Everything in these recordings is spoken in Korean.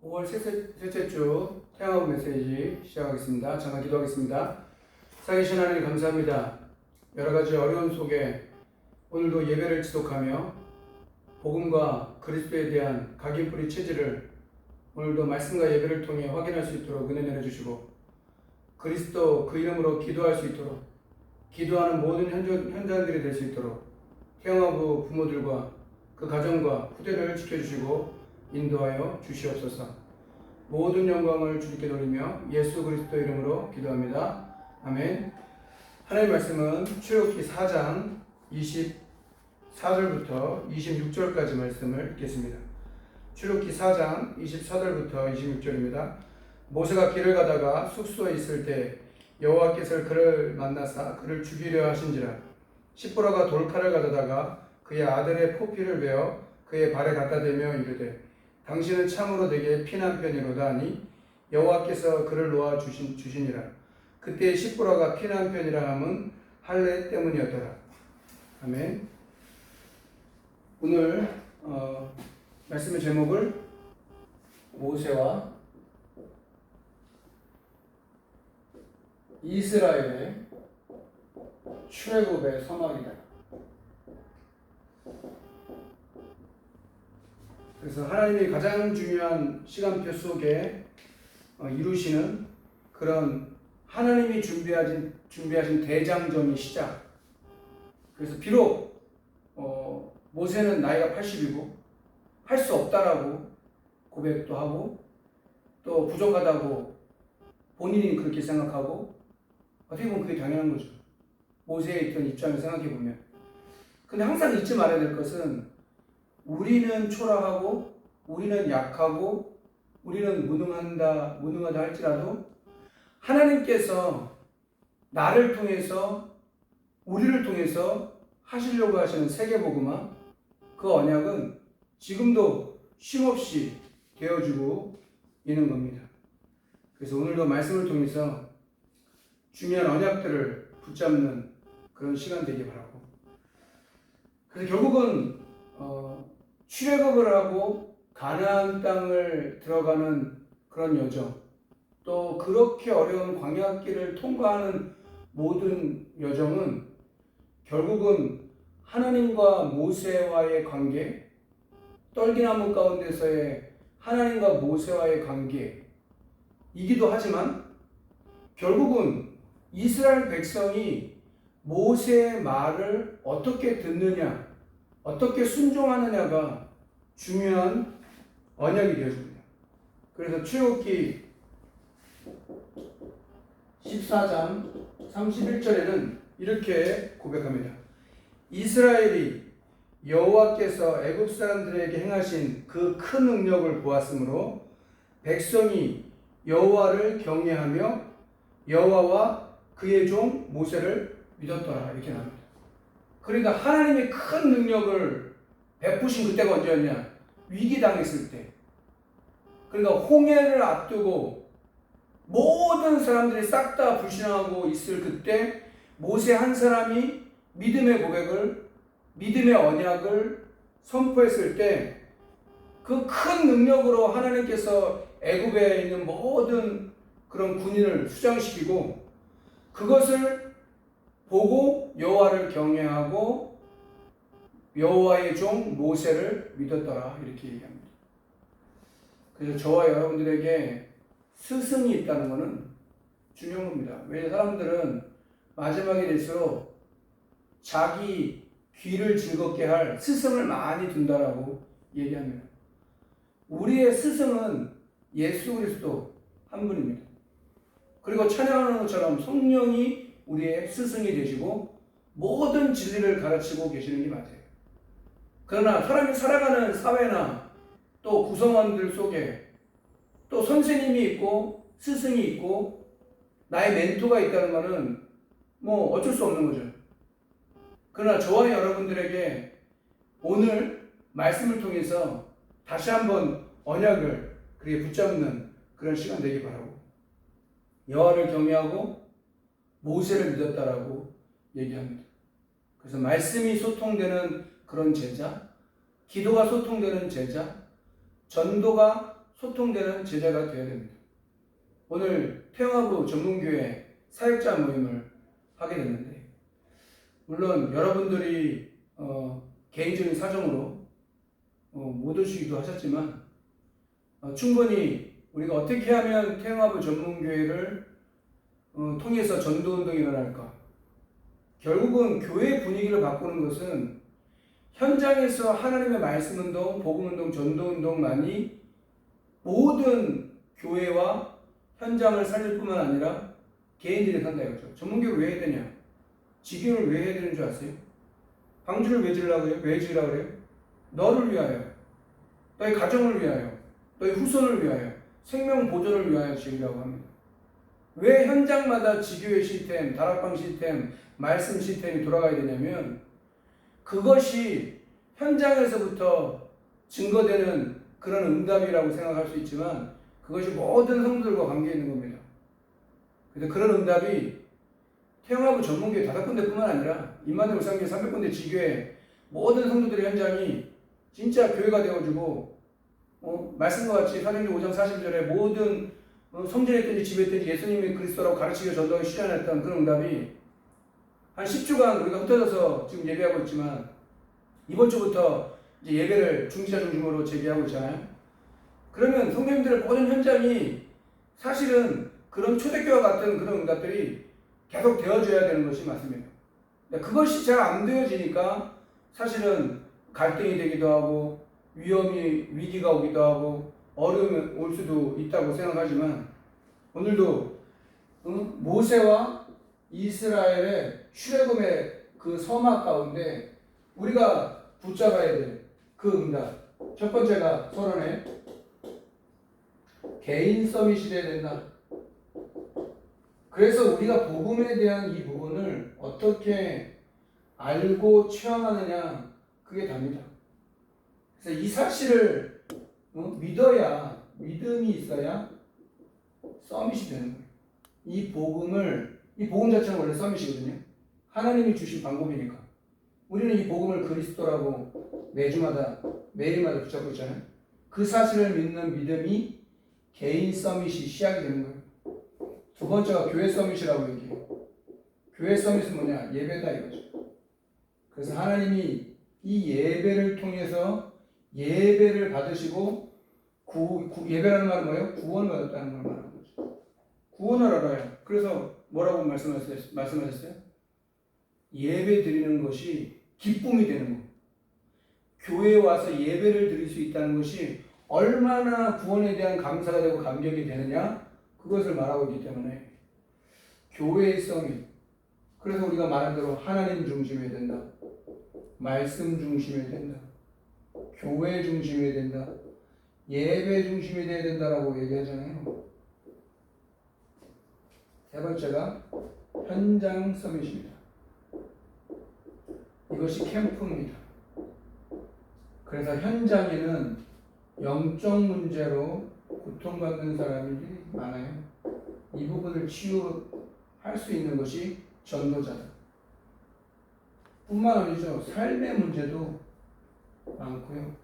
5월 셋째 주 태양하고 메시지 시작하겠습니다. 잠깐 기도하겠습니다. 살아계신 하나님 감사합니다. 여러 가지 어려움 속에 오늘도 예배를 지속하며 복음과 그리스도에 대한 각인뿌리 체질을 오늘도 말씀과 예배를 통해 확인할 수 있도록 은혜 내려주시고 그리스도 그 이름으로 기도할 수 있도록 기도하는 모든 현장들이 될 수 있도록 태양하고 부모들과 그 가정과 후대를 지켜주시고 인도하여 주시옵소서. 모든 영광을 주님께 돌리며 예수 그리스도 이름으로 기도합니다. 아멘. 하나님의 말씀은 출애굽기 4장 24절부터 26절까지 말씀을 읽겠습니다. 출애굽기 4장 24절부터 26절입니다. 모세가 길을 가다가 숙소에 있을 때 여호와께서 그를 만나사 그를 죽이려 하신지라. 십보라가 돌칼을 가져다가 그의 아들의 포피를 베어 그의 발에 갖다 대며 이르되 당신은 참으로 내게 피난편이로다 하니 여호와께서 그를 놓아 주시니라. 그때 십보라가 피난편이라 함은 할례 때문이었더라. 아멘. 오늘 말씀의 제목을 모세와 이스라엘의 출애굽의 서막이다. 그래서 하나님이 가장 중요한 시간표 속에 이루시는 그런 하나님이 준비하신 대장정의 시작. 그래서 비록 모세는 나이가 80이고 할 수 없다라고 고백도 하고 또 부족하다고 본인이 그렇게 생각하고 어떻게 보면 그게 당연한 거죠. 모세의 있던 입장을 생각해 보면. 근데 항상 잊지 말아야 될 것은 우리는 초라하고 우리는 약하고 우리는 무능하다 할지라도 하나님께서 나를 통해서 우리를 통해서 하시려고 하시는 세계복음화 그 언약은 지금도 쉼없이 되어주고 있는 겁니다. 그래서 오늘도 말씀을 통해서 중요한 언약들을 붙잡는 그런 시간 되기 바라고. 그래서 결국은 출애굽을 하고 가나안 땅을 들어가는 그런 여정, 또 그렇게 어려운 광야길을 통과하는 모든 여정은 결국은 하나님과 모세와의 관계, 떨기나무 가운데서의 하나님과 모세와의 관계이기도 하지만 결국은 이스라엘 백성이 모세의 말을 어떻게 듣느냐, 어떻게 순종하느냐가 중요한 언약이 되어집니다. 그래서 출애굽기 14장 31절에는 이렇게 고백합니다. 이스라엘이 여호와께서 애굽 사람들에게 행하신 그 큰 능력을 보았으므로 백성이 여호와를 경외하며 여호와와 그의 종 모세를 믿었더라. 이렇게 나옵니다. 그러니까 하나님의 큰 능력을 베푸신 그때가 언제였냐? 위기당했을 때. 그러니까 홍해를 앞두고 모든 사람들이 싹 다 불신하고 있을 그때 모세 한 사람이 믿음의 고백을, 믿음의 언약을 선포했을 때 그 큰 능력으로 하나님께서 애굽에 있는 모든 그런 군인을 수장시키고 그것을 보고 여호와를 경외하고 여호와의 종 모세를 믿었더라. 이렇게 얘기합니다. 그래서 저와 여러분들에게 스승이 있다는 것은 중요한 겁니다. 왜냐하면 사람들은 마지막에 될수록 자기 귀를 즐겁게 할 스승을 많이 둔다라고 얘기합니다. 우리의 스승은 예수 그리스도 한 분입니다. 그리고 찬양하는 것처럼 성령이 우리의 스승이 되시고 모든 진리를 가르치고 계시는 게 맞아요. 그러나 사람이 살아가는 사회나 또 구성원들 속에 또 선생님이 있고 스승이 있고 나의 멘토가 있다는 것은 뭐 어쩔 수 없는 거죠. 그러나 저와 여러분들에게 오늘 말씀을 통해서 다시 한번 언약을 그렇게 붙잡는 그런 시간 되기 바라고 여호와를 경외하고 모세를 믿었다라고 얘기합니다. 그래서 말씀이 소통되는 그런 제자, 기도가 소통되는 제자, 전도가 소통되는 제자가 되어야 됩니다. 오늘 태영하부 전문교회 사역자 모임을 하게 됐는데, 물론 여러분들이 개인적인 사정으로 못 오시기도 하셨지만, 충분히 우리가 어떻게 하면 태영하부 전문교회를 통해서 전도운동이 일어날까? 결국은 교회 분위기를 바꾸는 것은 현장에서 하나님의 말씀운동, 복음운동, 전도운동만이 모든 교회와 현장을 살릴 뿐만 아니라 개인들이 산다 이거죠. 전문교를 왜 해야 되냐? 직교를 왜 해야 되는 줄 아세요? 방주를 왜 지으려고 해요? 왜 지으라고 그래요? 너를 위하여, 너의 가정을 위하여, 너의 후손을 위하여, 생명 보존을 위하여 지으려고 합니다. 왜 현장마다 지교의 시스템, 다락방 시스템, 말씀 시스템이 돌아가야 되냐면, 그것이 현장에서부터 증거되는 그런 응답이라고 생각할 수 있지만, 그것이 모든 성도들과 관계 있는 겁니다. 그래서 그런 응답이 태영하부 전문교회 5군데뿐만 아니라 임마누엘 묵상교회 300군데 지교회 모든 성도들의 현장이 진짜 교회가 되어주고, 말씀과 같이 사도행전 5장 40절에 모든 성전했든지 집했든지 예수님이 그리스도라고 가르치고 전도하기 실현했던 그런 응답이 한 10주간 우리가 흩어져서 지금 예배하고 있지만, 이번 주부터 이제 예배를 중지자 중심으로 재개하고 있잖아요. 그러면 성도님들의 모든 현장이 사실은 그런 초대교와 같은 그런 응답들이 계속 되어줘야 되는 것이 맞습니다. 그것이 잘 안 되어지니까 사실은 갈등이 되기도 하고 위기가 오기도 하고 어려움이 올 수도 있다고 생각하지만, 오늘도 모세와 이스라엘의 출애굽의 그 서막 가운데 우리가 붙잡아야 될 그 응답, 첫 번째가 서론에 개인 서밋이 돼야 된다. 그래서 우리가 복음에 대한 이 부분을 어떻게 알고 체험하느냐, 그게 답니다. 그래서 이 사실을 믿어야, 믿음이 있어야 서밋이 되는 거예요. 이 복음 자체는 원래 서밋이거든요. 하나님이 주신 방법이니까. 우리는 이 복음을 그리스도라고 매일마다 붙잡고 있잖아요. 그 사실을 믿는 믿음이 개인 서밋이 시작이 되는 거예요. 두 번째가 교회 서밋이라고 얘기해요. 교회 서밋은 뭐냐? 예배다 이거죠. 그래서 하나님이 이 예배를 통해서 예배를 받으시고 예배라는 말은 뭐예요? 구원을 받았다는 걸 말하는 거죠. 구원을 알아요. 그래서 뭐라고 말씀하셨어요? 예배 드리는 것이 기쁨이 되는 거. 교회에 와서 예배를 드릴 수 있다는 것이 얼마나 구원에 대한 감사가 되고 감격이 되느냐, 그것을 말하고 있기 때문에 교회의 성이, 그래서 우리가 말한 대로 하나님 중심이 된다, 말씀 중심이 된다, 교회 중심이 된다, 예배 중심이 돼야 된다라고 얘기하잖아요. 세 번째가 현장 서밋입니다. 이것이 캠프입니다. 그래서 현장에는 영적 문제로 고통받는 사람들이 많아요. 이 부분을 치유할 수 있는 것이 전도자다. 뿐만 아니죠. 삶의 문제도 많고요.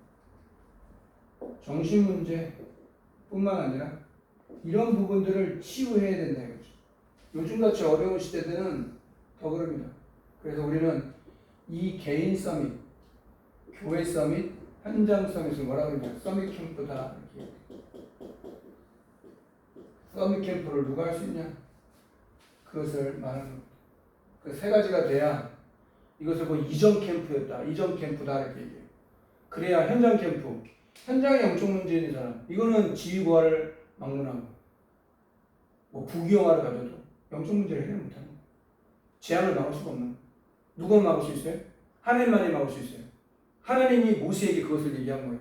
정신 문제 뿐만 아니라 이런 부분들을 치유해야 된다 이거죠. 요즘같이 어려운 시대들은 더 그럽니다. 그래서 우리는 이 개인 서밋, 교회 서밋, 현장 서밋을 뭐라고 하냐? 서밋 캠프다. 이렇게. 서밋 캠프를 누가 할 수 있냐? 그것을 말하는 겁니다. 그 세 가지가 돼야 이것을 뭐 이전 캠프였다, 이전 캠프다 이렇게 얘기해요. 그래야 현장 캠프, 현장에 영적 문제 있는 사람, 이거는 지휘구화를 막론하고 뭐 부귀영화를 가져도 영적 문제를 해결 못하는 거예요. 재앙을 막을 수가 없는 거예요. 누가 막을 수 있어요? 하나님만이 막을 수 있어요. 하나님이 모세에게 그것을 얘기한 거예요.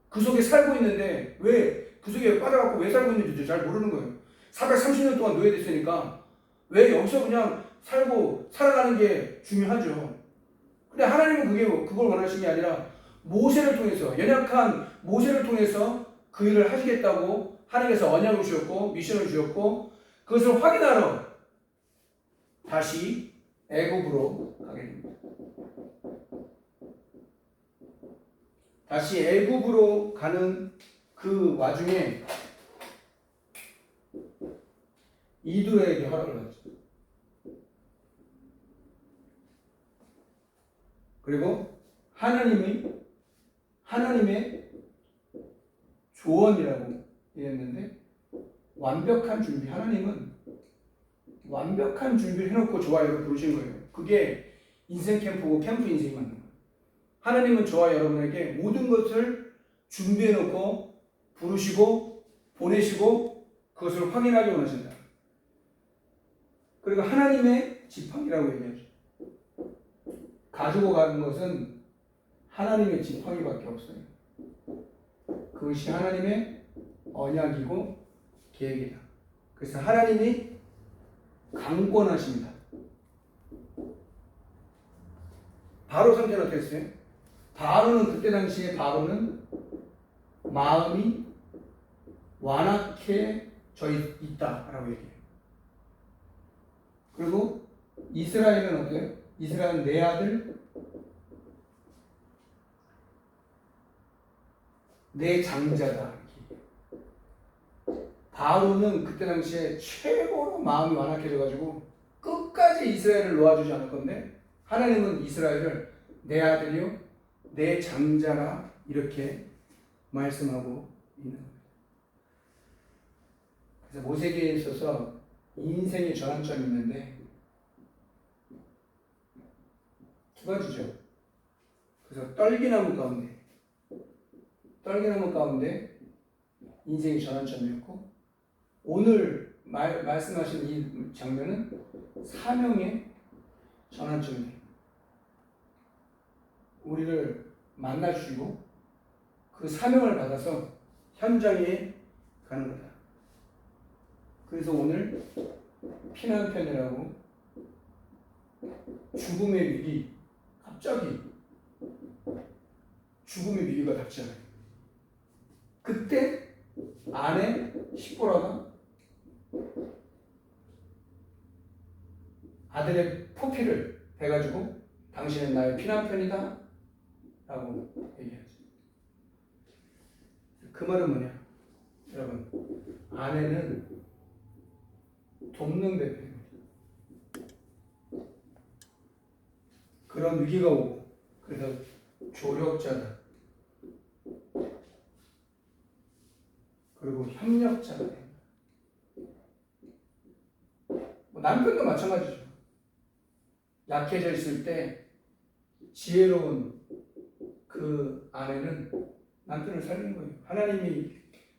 그 속에 살고 있는데 왜 그 속에 빠져갖고 왜 살고 있는지 잘 모르는 거예요. 430년 동안 노예됐으니까 왜 여기서 그냥 살아가는 게 중요하죠. 근데 하나님은 그걸 원하신 게 아니라 모세를 통해서, 연약한 모세를 통해서 그 일을 하시겠다고 하나님께서 언약을 주셨고 미션을 주셨고, 그것을 확인하러 다시 애굽으로 가게 됩니다. 다시 애굽으로 가는 그 와중에 이도에게 허락을 하죠. 그리고 하나님의 조언이라고 얘기했는데 완벽한 준비, 하나님은 완벽한 준비를 해놓고 저와 여러분을 부르신 거예요. 그게 인생 캠프고 캠프 인생이 맞는 거예요. 하나님은 저와 여러분에게 모든 것을 준비해놓고 부르시고 보내시고 그것을 확인하기 원하신다. 그리고 하나님의 지팡이라고 얘기하죠. 가지고 가는 것은 하나님의 지팡이밖에 없어요. 그것이 하나님의 언약이고 계획이다. 그래서 하나님이 강권하십니다. 바로 상태는 어떻게 했어요? 바로는 그때 당시에 바로는 마음이 완악해져 있다라고 얘기해요. 그리고 이스라엘은 어때요? 이스라엘은 내 아들, 내 장자다. 바로는 그때 당시에 최고로 마음이 완악해져가지고 끝까지 이스라엘을 놓아주지 않을 건데 하나님은 이스라엘을 내 아들이요, 내 장자라 이렇게 말씀하고 있는 겁니다. 그래서 모세기에 있어서 인생의 전환점이 있는데 두 가지죠. 그래서 떨기나무 가운데 인생의 전환점이었고 오늘 말씀하신 이 장면은 사명의 전환점입니다. 우리를 만나주시고 그 사명을 받아서 현장에 가는 거다. 그래서 오늘 피난편이라고 죽음의 위기, 갑자기 죽음의 위기가 닥치잖아요. 그때 아내 십보라가 아들의 포피를 대가지고 당신은 나의 피난편이다 라고 얘기하죠. 그 말은 뭐냐? 여러분, 아내는 돕는 배필입니다. 그런 위기가 오고 그래서 조력자다. 그리고 협력자가 됩니다. 남편도 마찬가지죠. 약해져 있을 때 지혜로운 그 아내는 남편을 살리는 거예요. 하나님이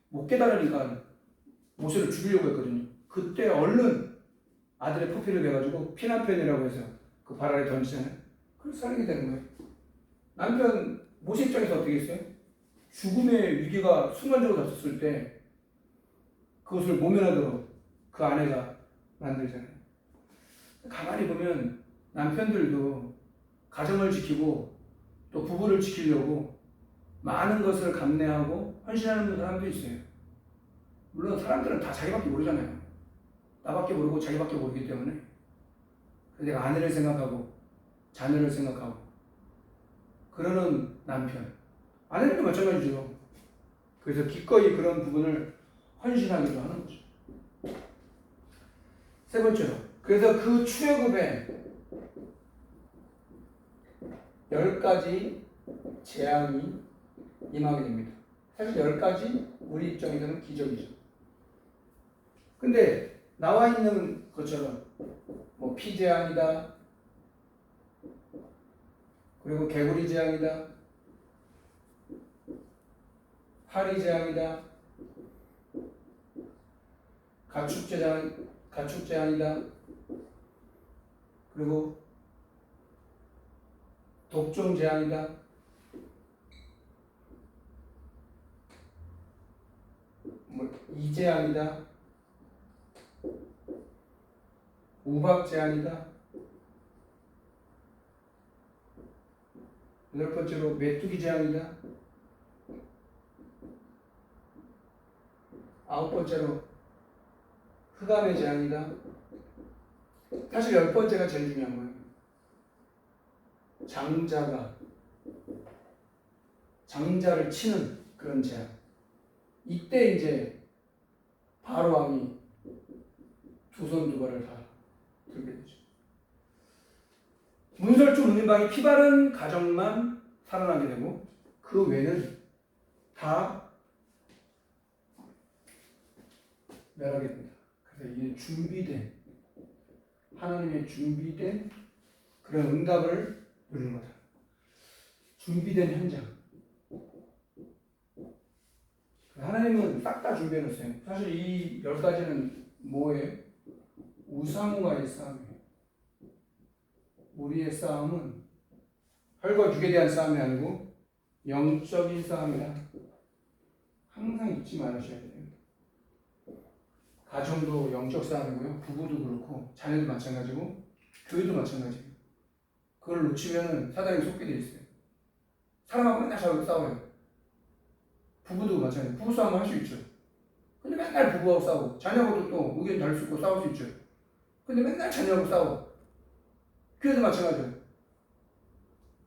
못 깨달으니까 모세를 죽이려고 했거든요. 그때 얼른 아들의 포피를 내가지고 피난편이라고 해서 그 발 아래 던지잖아요. 그래서 살리게 되는 거예요. 남편 모세 입장에서 어떻게 했어요? 죽음의 위기가 순간적으로 닥쳤을 때 그것을 모면하도록 그 아내가 만들잖아요. 가만히 보면 남편들도 가정을 지키고 또 부부를 지키려고 많은 것을 감내하고 헌신하는 사람도 있어요. 물론 사람들은 다 자기밖에 모르잖아요. 나밖에 모르고 자기밖에 모르기 때문에 내가 아내를 생각하고 자녀를 생각하고 그러는 남편, 아내들도 마찬가지죠. 그래서 기꺼이 그런 부분을 헌신하기도 하는 거죠. 세 번째로, 그래서 그 출애굽에 10가지 재앙이 임하게 됩니다. 사실 10가지 우리 입장에서는 기적이죠. 근데 나와 있는 것처럼 뭐 피재앙이다, 그리고 개구리 재앙이다, 파리 재앙이다, 가축 재앙이다, 그리고 독종 재앙이다, 뭐 이재앙이다, 우박 재앙이다, 8번째로 메뚜기 재앙이다, 9번째로 흑암의 재앙이다. 사실 10번째가 제일 중요한 거예요. 장자를 치는 그런 재앙. 이때 이제 바로 왕이 두 손 두 발을 다 들게 되죠. 문설주 문인방이 피 바른 가정만 살아나게 되고 그 외는 다 멸하게 됩니다. 그래서 이게 준비된 하나님의 준비된 그런 응답을 누리는 거다. 준비된 현장. 하나님은 싹 다 준비해 놓으세요. 사실 이 10가지는 뭐예요? 우상과의 싸움이에요. 우리의 싸움은 혈과 육에 대한 싸움이 아니고 영적인 싸움이라 항상 잊지 말으셔야 돼요. 가정도 영적 싸움이고요. 부부도 그렇고 자녀도 마찬가지고 교회도 마찬가지예요. 그걸 놓치면 사단이 속게 돼 있어요. 사람하고 맨날 싸워요. 부부도 마찬가지예요. 부부 싸움을 할 수 있죠. 근데 맨날 부부하고 싸우고 자녀하고도 또 의견 다를 수 있고 싸울 수 있죠. 근데 맨날 자녀하고 싸워. 교회도 마찬가지예요.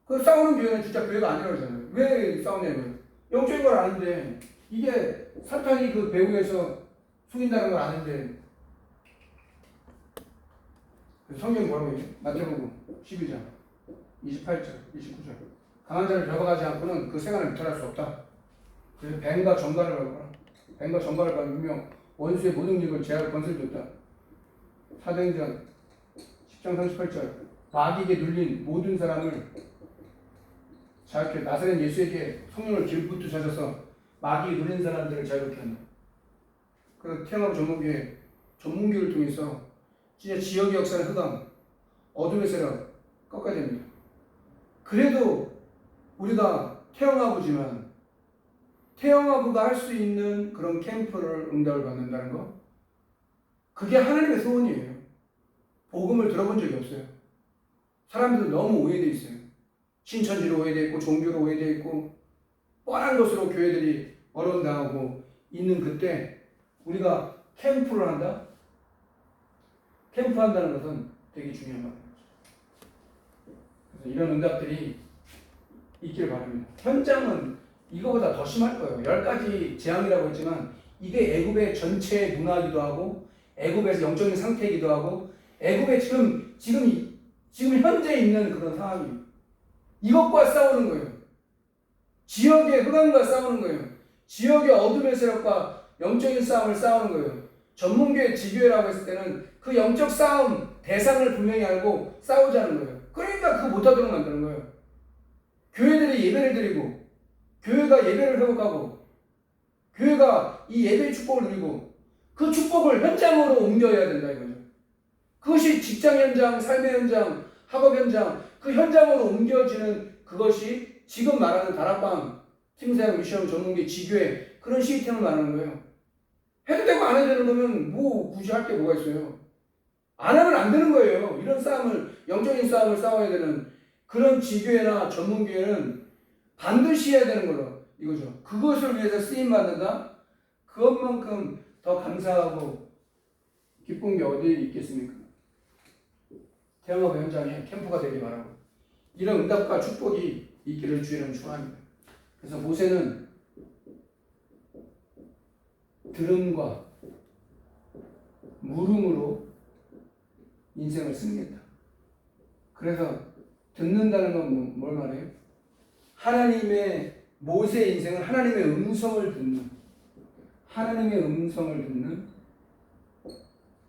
그 싸우는 교회는 진짜 교회가 아니라고 하잖아요. 왜 싸우냐고요. 영적인 걸 아는데 이게 사탄이 그 배후에서 속인다는 걸 아는데 성경 뭐라고 해요? 마태복음 12장 28절 29절 강한 자를 잡아가지 않고는 그 생활을 묵살할 수 없다. 그래서 뱀과 정갈을 밟아라. 뱀과 정갈을 밟으며 원수의 모든 일을 제할 권세를 줬다. 사도행전 10장 38절 마귀에게 눌린 모든 사람을 자유케 나사렛 예수에게 성령을 길부터 마귀에 눌린 사람들을 자유케 한다. 그 태어나고 전문교를 통해서 진짜 지역의 역사를 흑암, 어둠의 세력 꺾어야 됩니다. 그래도 우리가 태영아부지만 태영아부가 할 수 있는 그런 캠프를 응답을 받는다는 거 그게 하나님의 소원이에요. 복음을 들어본 적이 없어요. 사람들은 너무 오해되어 있어요. 신천지로 오해되어 있고 종교로 오해되어 있고 뻔한 것으로 교회들이 어려움당하고 있는 그때 우리가 캠프를 한다? 캠프한다는 것은 되게 중요한 말이에요. 그래서 이런 응답들이 있기를 바랍니다. 현장은 이거보다 더 심할 거예요. 10가지 재앙이라고 했지만 이게 애굽의 전체 문화이기도 하고 애굽에서 영적인 상태이기도 하고 애굽의 지금 현재 있는 그런 상황이에요. 이것과 싸우는 거예요. 지역의 흑암과 싸우는 거예요. 지역의 어둠의 세력과 영적인 싸움을 싸우는 거예요. 전문교회 지교회라고 했을 때는 그 영적 싸움 대상을 분명히 알고 싸우자는 거예요. 그러니까 그거 못하도록 만드는 거예요. 교회들이 예배를 드리고 교회가 예배를 회복하고 교회가 이 예배의 축복을 누리고 그 축복을 현장으로 옮겨야 된다 이거죠. 그것이 직장 현장, 삶의 현장, 학업 현장 그 현장으로 옮겨지는 그것이 지금 말하는 다락방, 팀사역, 미션, 전문기, 지교회 그런 시스템을 말하는 거예요. 해도 되고 안 해도 되는 거면 뭐 굳이 할 게 뭐가 있어요. 안 하면 안 되는 거예요. 이런 싸움을 영적인 싸움을 싸워야 되는 그런 지교회나 전문교회는 반드시 해야 되는 거로 이거죠. 그것을 위해서 쓰임받는다? 그것만큼 더 감사하고 기쁜 게 어디에 있겠습니까? 태영아부 현장에 캠프가 되길 바라고 이런 응답과 축복이 있기를 주의는 축원합니다. 그래서 모세는 들음과 물음으로 인생을 승리했다. 그래서 듣는다는 건 뭘 말해요? 모세의 인생은 하나님의 음성을 듣는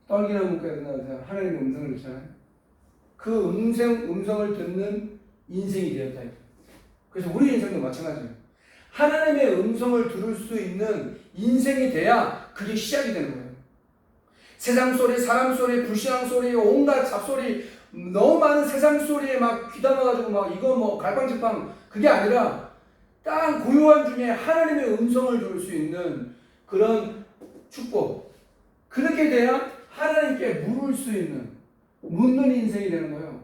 떨기나무가에 나와서 하나님의 음성을 듣잖아요. 그 음성을 듣는 인생이 되었다. 그래서 우리 인생도 마찬가지예요. 하나님의 음성을 들을 수 있는 인생이 돼야 그게 시작이 되는 거예요. 세상 소리, 사람 소리, 불신앙 소리, 온갖 잡소리, 너무 많은 세상 소리에 막 귀담아가지고 막 이거 뭐 갈팡질팡 그게 아니라 딱 고요한 중에 하나님의 음성을 들을 수 있는 그런 축복. 그렇게 돼야 하나님께 물을 수 있는 묻는 인생이 되는 거예요.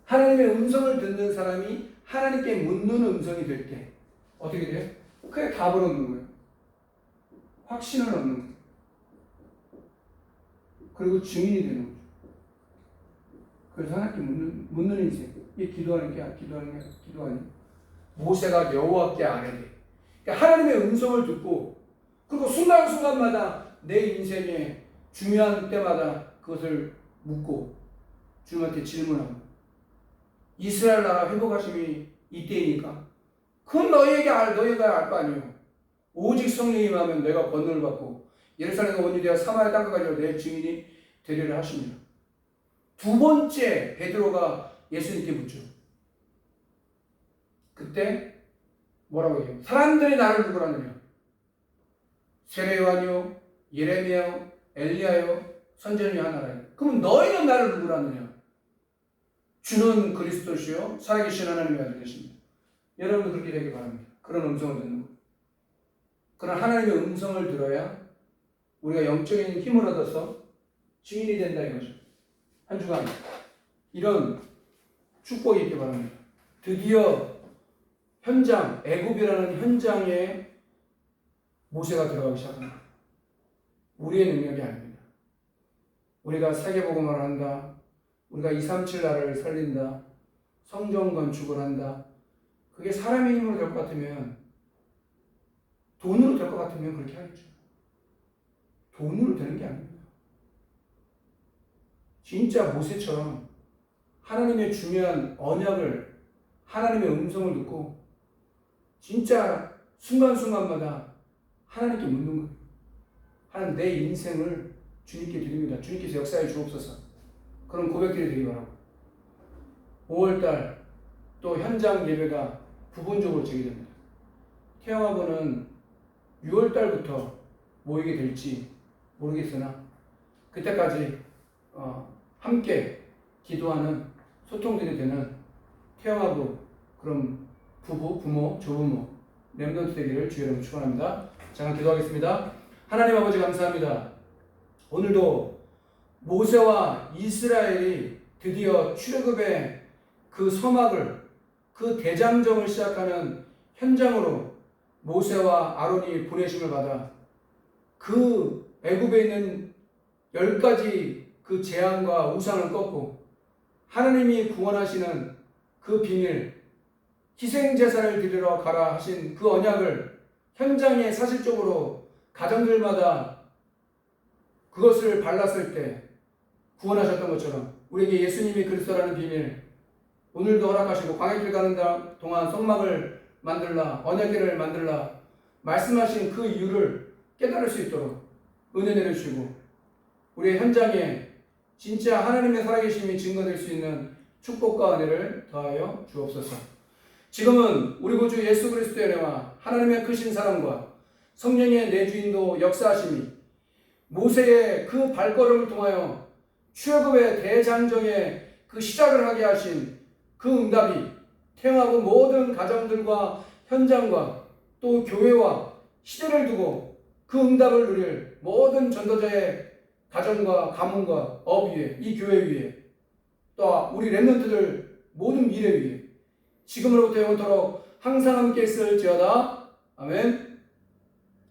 하나님의 음성을 듣는 사람이 하나님께 묻는 음성이 될 때 어떻게 돼요? 그게 답을 얻는 거예요. 확신을 얻는 거예요. 그리고 증인이 되는 거죠. 그래서 하나님께 묻는 인생. 이게 기도하는 게 기도 아니. 모세가 여호와께 아뢰되. 그러니까 하나님의 음성을 듣고 그리고 순간순간마다 내 인생의 중요한 때마다 그것을 묻고 주님한테 질문하고 이스라엘 나라 회복하심이 이때이니까 그건 너희가 알 거 아니에요. 오직 성령이 임하면 내가 권능을 받고 예루살렘과 온 유대와 사마리아 땅까지 내 증인이 되리라 하십니다. 두 번째 베드로가 예수님께 묻죠. 그때 뭐라고 해요? 사람들이 나를 누구라느냐? 세례 요한이요, 예레미야요, 엘리야요, 선지자 중 하나라요. 그럼 너희는 나를 누구라느냐? 주는 그리스도시요 살아계신 하나님의 아들 되십니다. 여러분도 그렇게 되길 바랍니다. 그런 음성을 듣는 것. 그런 하나님의 음성을 들어야 우리가 영적인 힘을 얻어서 증인이 된다 이거죠. 한 주간 이런 축복이 있길 바랍니다. 드디어 현장, 애굽이라는 현장에 모세가 들어가기 시작합니다. 우리의 능력이 아닙니다. 우리가 세계복음을 한다. 우리가 237 나라를 살린다. 성전 건축을 한다. 그게 사람의 힘으로 될 것 같으면 돈으로 될 것 같으면 그렇게 하겠죠. 돈으로 되는 게 아닙니다. 진짜 모세처럼 하나님의 중요한 언약을 하나님의 음성을 듣고 진짜 순간순간마다 하나님께 묻는 거예요. 하나님 내 인생을 주님께 드립니다. 주님께서 역사해 주옵소서. 그런 고백들이 되기 바랍니다. 5월달 또 현장 예배가 부분적으로 재개됩니다. 태영아부는 6월달부터 모이게 될지 모르겠으나 그때까지 함께 기도하는 소통들이 되는 태영아부 그럼 부부, 부모, 조부모 렘넌트 되기를 주의 이름으로 축원합니다. 잠깐 기도하겠습니다. 하나님 아버지 감사합니다. 오늘도 모세와 이스라엘이 드디어 출애굽의 그 서막을 그 대장정을 시작하는 현장으로 모세와 아론이 보내심을 받아 그 애굽에 있는 10가지 그 재앙과 우상을 꺾고 하나님이 구원하시는 그 비밀 희생제사를 드리러 가라 하신 그 언약을 현장에 사실적으로 가정들마다 그것을 발랐을 때 구원하셨던 것처럼 우리에게 예수님이 그리스도라는 비밀 오늘도 허락하시고 광야길 가는 동안 성막을 만들라 언약궤를 만들라 말씀하신 그 이유를 깨달을 수 있도록 은혜 내려주시고 우리의 현장에 진짜 하나님의 살아계심이 증거될 수 있는 축복과 은혜를 더하여 주옵소서. 지금은 우리 구주 예수 그리스도의 은혜와 하나님의 크신 사랑과 성령의 내주인도 역사하심이 모세의 그 발걸음을 통하여 출애굽의 대장정의 그 시작을 하게 하신 그 응답이 태어나고 모든 가정들과 현장과 또 교회와 시대를 두고 그 응답을 누릴 모든 전도자의 가정과 가문과 업 위에 이 교회 위에 또 우리 렘넌트들 모든 미래 위에 지금으로부터 영원토록 항상 함께 있을지어다. 아멘.